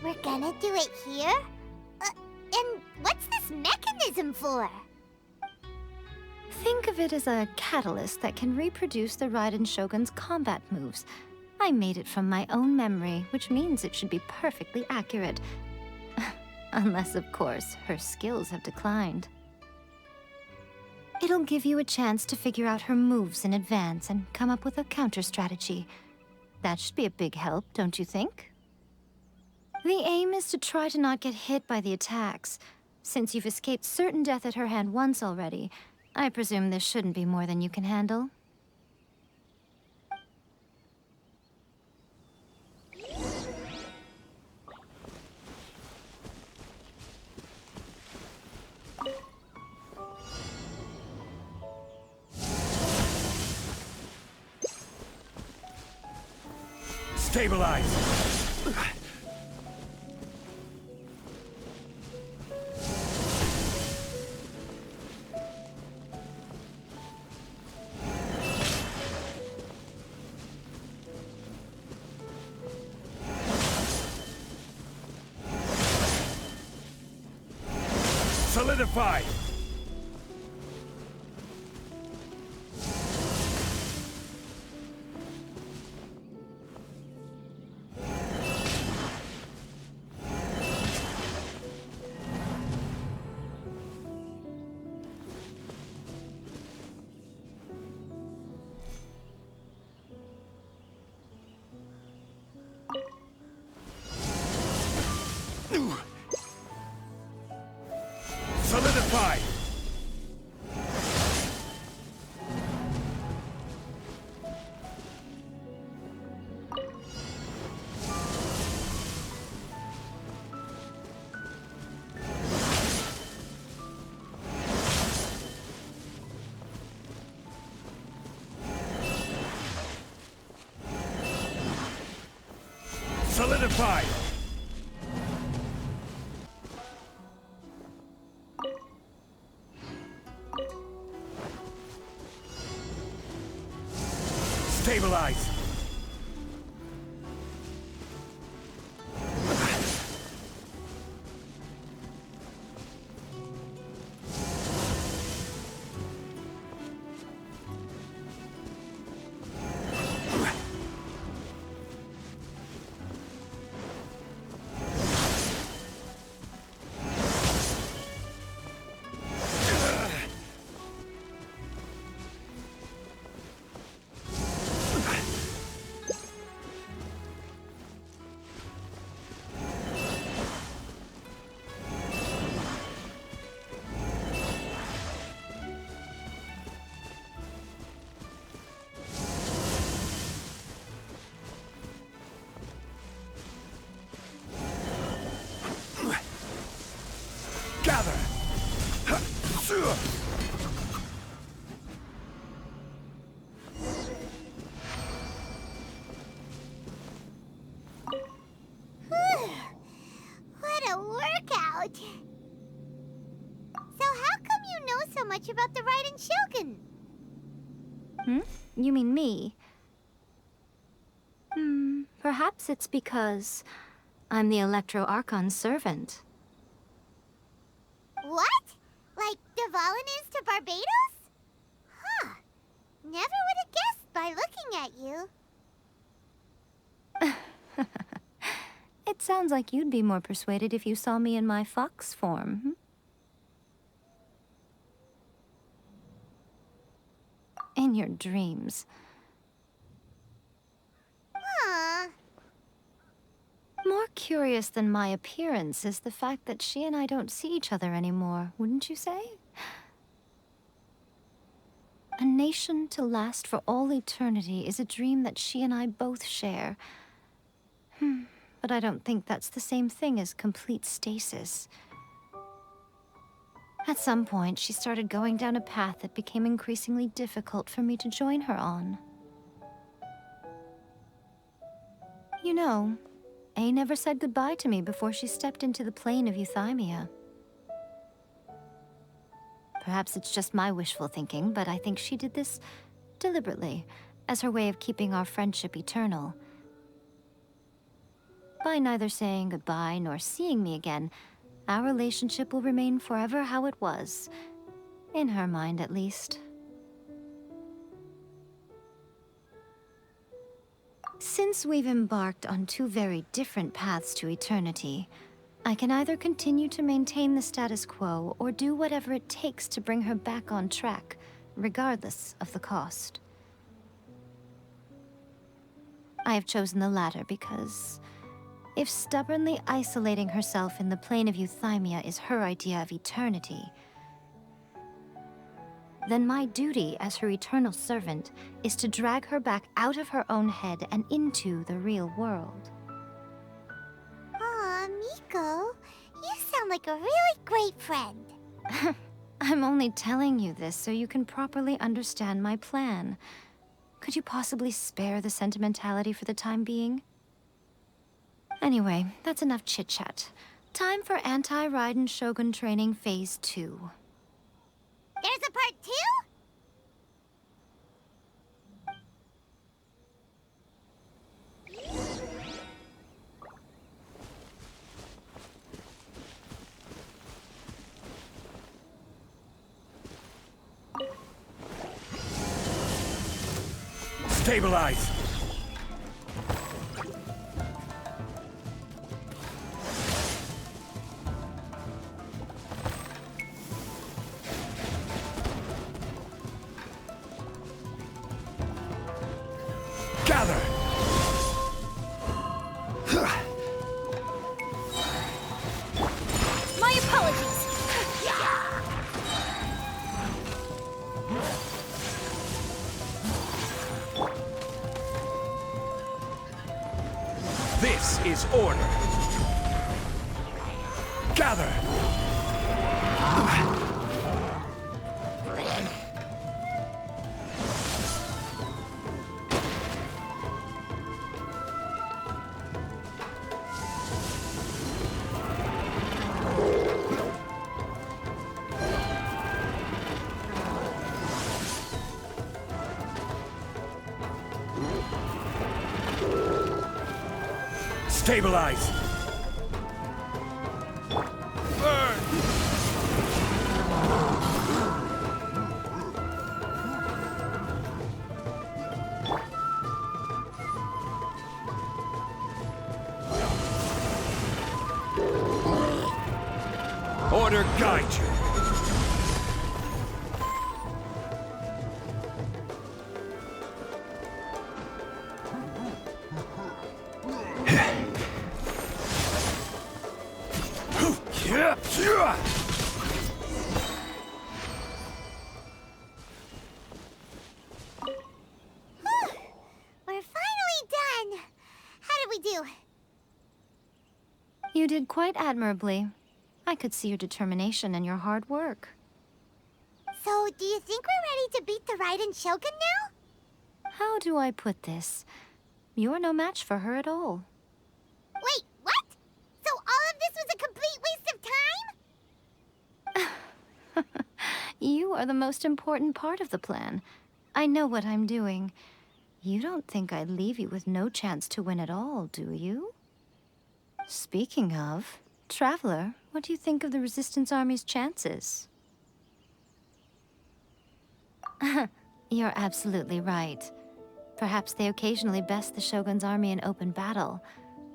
We're gonna do it here? And what's this mechanism for? Think of it as a catalyst that can reproduce the Raiden Shogun's combat moves. I made it from my own memory, which means it should be perfectly accurate. Unless, of course, her skills have declined. It'll give you a chance to figure out her moves in advance and come up with a counter-strategy. That should be a big help, don't you think? The aim is to try to not get hit by the attacks. Since you've escaped certain death at her hand once already, I presume this shouldn't be more than you can handle. Stabilize! Solidify! Solidify! Solidify! Stabilize! Gather! What a workout! So how come you know so much about the Raiden Shogun? You mean me? Perhaps it's because I'm the Electro Archon's servant. What? Like Dvalin is to Barbados? Huh. Never would have guessed by looking at you. It sounds like you'd be more persuaded if you saw me in my fox form. In your dreams. Aw. More curious than my appearance is the fact that she and I don't see each other anymore, wouldn't you say? A nation to last for all eternity is a dream that she and I both share. But I don't think that's the same thing as complete stasis. At some point, she started going down a path that became increasingly difficult for me to join her on. You know, A never said goodbye to me before she stepped into the plane of Euthymia. Perhaps it's just my wishful thinking, but I think she did this deliberately. as her way of keeping our friendship eternal. By neither saying goodbye nor seeing me again, our relationship will remain forever how it was. In her mind, at least. Since we've embarked on two very different paths to eternity, I can either continue to maintain the status quo or do whatever it takes to bring her back on track, regardless of the cost. I have chosen the latter because if stubbornly isolating herself in the plane of euthymia is her idea of eternity, then my duty as her eternal servant is to drag her back out of her own head and into the real world. Aw, Miko, you sound like a really great friend. I'm only telling you this so you can properly understand my plan. Could you possibly spare the sentimentality for the time being? Anyway, that's enough chit-chat. Time for Anti-Raiden Shogun Training Phase 2. There's a part 2? Stabilize! Gather! My apologies. This is order! Gather! Stabilize! Burn! Order guide you! We're finally done. How did we do? You did quite admirably. I could see your determination and your hard work. So, do you think we're ready to beat the Raiden Shogun now? How do I put this? You're no match for her at all. Wait, what? So all of this was a complete waste of time? You are the most important part of the plan. I know what I'm doing. You don't think I'd leave you with no chance to win at all, do you? Speaking of, Traveler, what do you think of the Resistance Army's chances? You're absolutely right. Perhaps they occasionally best the Shogun's army in open battle,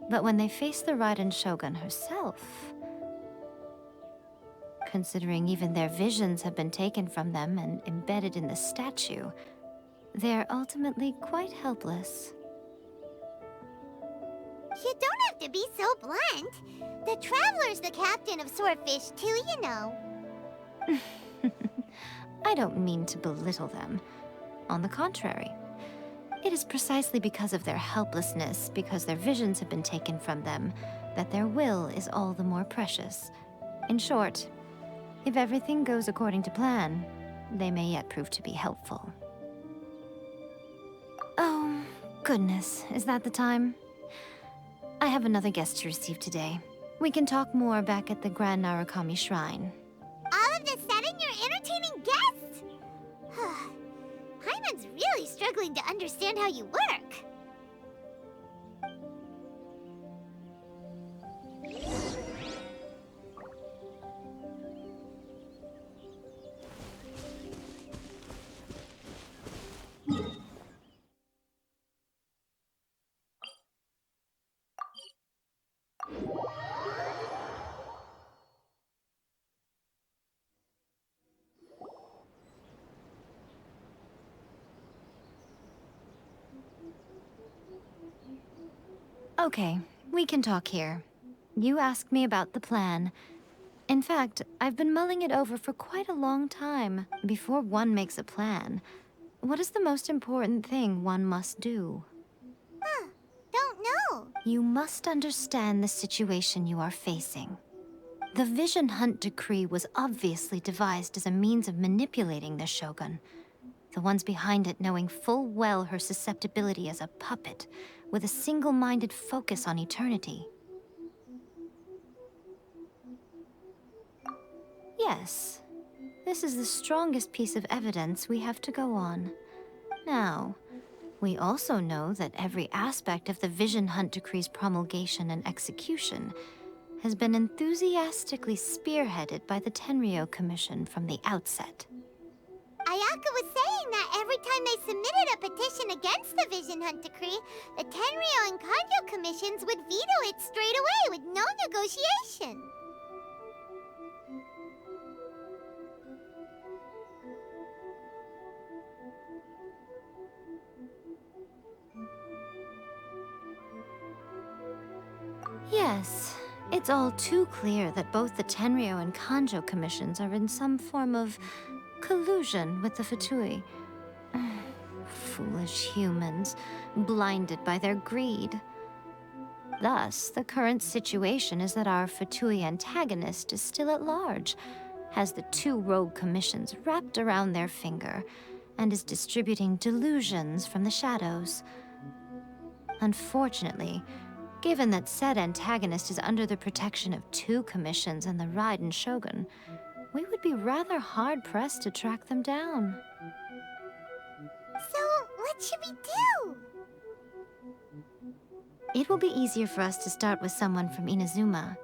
but when they face the Raiden Shogun herself... Considering even their visions have been taken from them and embedded in the statue, they're ultimately quite helpless. You don't have to be so blunt. The Traveler's the captain of Swordfish too, you know. I don't mean to belittle them. On the contrary, it is precisely because of their helplessness, because their visions have been taken from them, that their will is all the more precious. In short, if everything goes according to plan, they may yet prove to be helpful. Oh, goodness, is that the time? I have another guest to receive today. We can talk more back at the Grand Narukami Shrine. All of a sudden, you're entertaining guests? Paimon's really struggling to understand how you work. Okay, we can talk here. You asked me about the plan. In fact, I've been mulling it over for quite a long time. Before one makes a plan, what is the most important thing one must do? Huh, don't know. You must understand the situation you are facing. The Vision Hunt decree was obviously devised as a means of manipulating the Shogun. The ones behind it knowing full well her susceptibility as a puppet, with a single-minded focus on eternity. Yes, this is the strongest piece of evidence we have to go on. Now, we also know that every aspect of the Vision Hunt Decree's promulgation and execution has been enthusiastically spearheaded by the Tenryou Commission from the outset. Ayaka was saying that every time they submitted a petition against the Vision Hunt Decree, the Tenryou and Kanjo commissions would veto it straight away with no negotiation. Yes, it's all too clear that both the Tenryou and Kanjo commissions are in some form of collusion with the Fatui. Foolish humans, blinded by their greed. Thus, the current situation is that our Fatui antagonist is still at large, has the two rogue commissions wrapped around their finger, and is distributing delusions from the shadows. Unfortunately, given that said antagonist is under the protection of two commissions and the Raiden Shogun, we would be rather hard-pressed to track them down. So, what should we do? It will be easier for us to start with someone from Inazuma.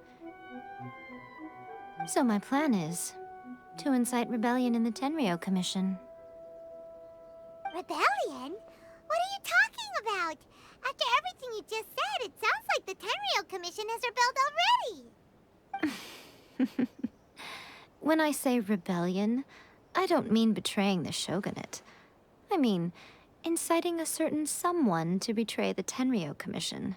So my plan is to incite rebellion in the Tenryou Commission. Rebellion? What are you talking about? After everything you just said, it sounds like the Tenryou Commission has rebelled already. When I say rebellion, I don't mean betraying the shogunate. I mean, inciting a certain someone to betray the Tenryou Commission.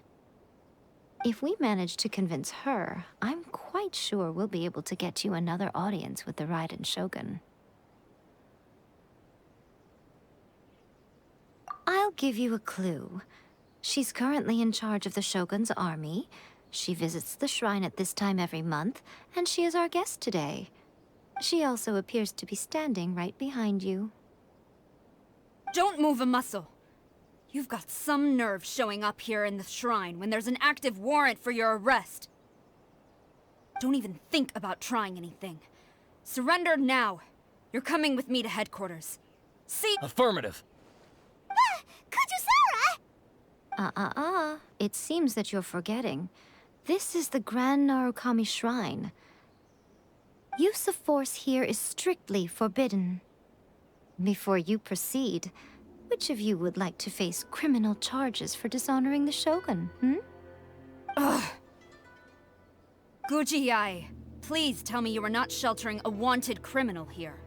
If we manage to convince her, I'm quite sure we'll be able to get you another audience with the Raiden Shogun. I'll give you a clue. She's currently in charge of the Shogun's army. She visits the shrine at this time every month, and she is our guest today. She also appears to be standing right behind you. Don't move a muscle. You've got some nerve showing up here in the shrine when there's an active warrant for your arrest. Don't even think about trying anything. Surrender now. You're coming with me to headquarters. See? Affirmative. Kujusara! It seems that you're forgetting. This is the Grand Narukami Shrine. Use of force here is strictly forbidden. Before you proceed, which of you would like to face criminal charges for dishonoring the Shogun, Ugh. Guji-ai, please tell me you are not sheltering a wanted criminal here.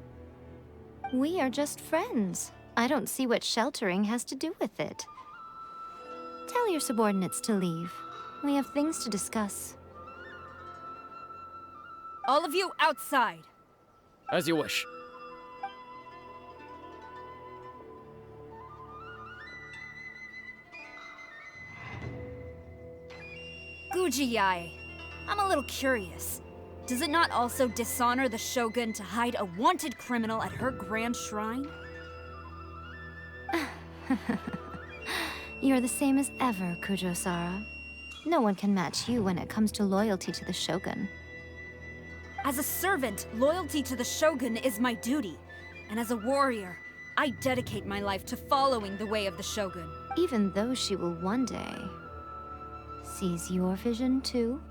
We are just friends. I don't see what sheltering has to do with it. Tell your subordinates to leave. We have things to discuss. All of you outside. As you wish. Guji-ai, I'm a little curious. Does it not also dishonor the Shogun to hide a wanted criminal at her grand shrine? You're the same as ever, Kujo-sara. No one can match you when it comes to loyalty to the Shogun. As a servant, loyalty to the Shogun is my duty. And as a warrior, I dedicate my life to following the way of the Shogun. even though she will one day seize your vision too.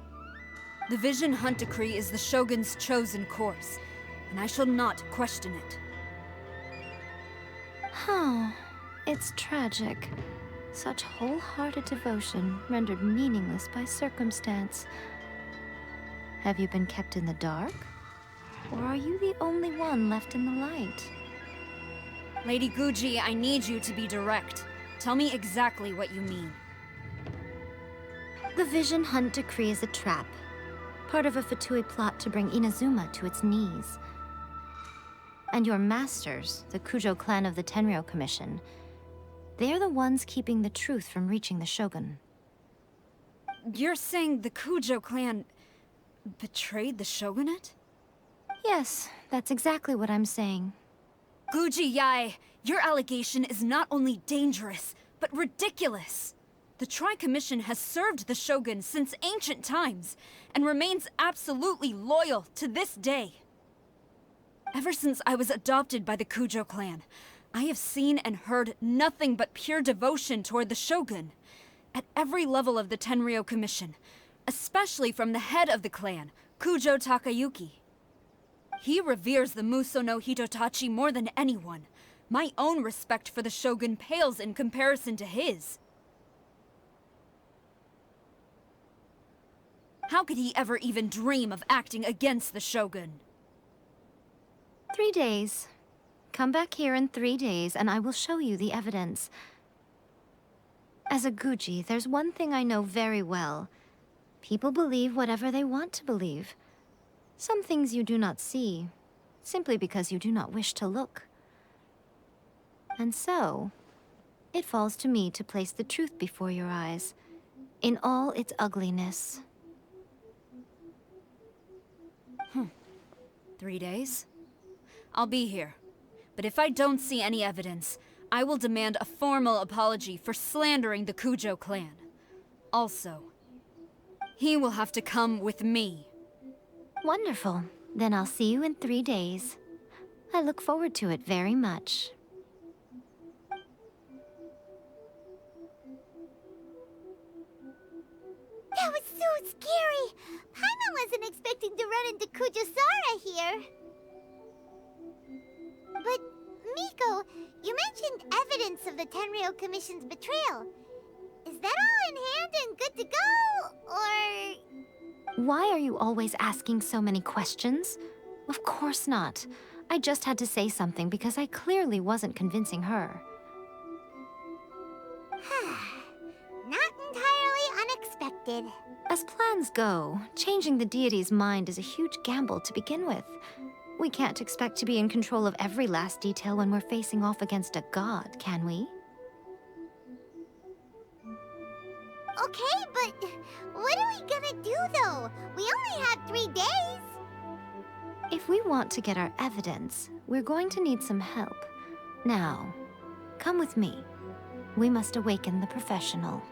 The Vision Hunt Decree is the Shogun's chosen course, and I shall not question it. Oh, it's tragic. Such wholehearted devotion rendered meaningless by circumstance. Have you been kept in the dark? Or are you the only one left in the light? Lady Guji, I need you to be direct. Tell me exactly what you mean. The Vision Hunt Decree is a trap. Part of a Fatui plot to bring Inazuma to its knees. And your masters, the Kujo clan of the Tenryou Commission, they're the ones keeping the truth from reaching the Shogun. You're saying the Kujo clan betrayed the Shogunate? Yes, that's exactly what I'm saying. Guji Yae, your allegation is not only dangerous, but ridiculous. The Tri-Commission has served the Shogun since ancient times, and remains absolutely loyal to this day. Ever since I was adopted by the Kujo clan, I have seen and heard nothing but pure devotion toward the Shogun. At every level of the Tenryou Commission, especially from the head of the clan, Kujo Takayuki. He reveres the Muso no Hitotachi more than anyone. My own respect for the Shogun pales in comparison to his. How could he ever even dream of acting against the Shogun? 3 days. Come back here in 3 days, and I will show you the evidence. As a Guji, there's one thing I know very well. People believe whatever they want to believe. Some things you do not see, simply because you do not wish to look. And so, it falls to me to place the truth before your eyes, in all its ugliness. 3 days? I'll be here. But if I don't see any evidence, I will demand a formal apology for slandering the Kujo clan. Also, he will have to come with me. Wonderful. Then I'll see you in 3 days. I look forward to it very much. That was so scary! Paimon wasn't expecting to run into Kujosara here. But, Miko, you mentioned evidence of the Tenryou Commission's betrayal. Is that all in hand and good to go, or...? Why are you always asking so many questions? Of course not. I just had to say something because I clearly wasn't convincing her. Not entirely unexpected. As plans go, changing the deity's mind is a huge gamble to begin with. We can't expect to be in control of every last detail when we're facing off against a god, can we? Okay, but what are we gonna do, though? We only have 3 days. If we want to get our evidence, we're going to need some help. Now, come with me. We must awaken the professional.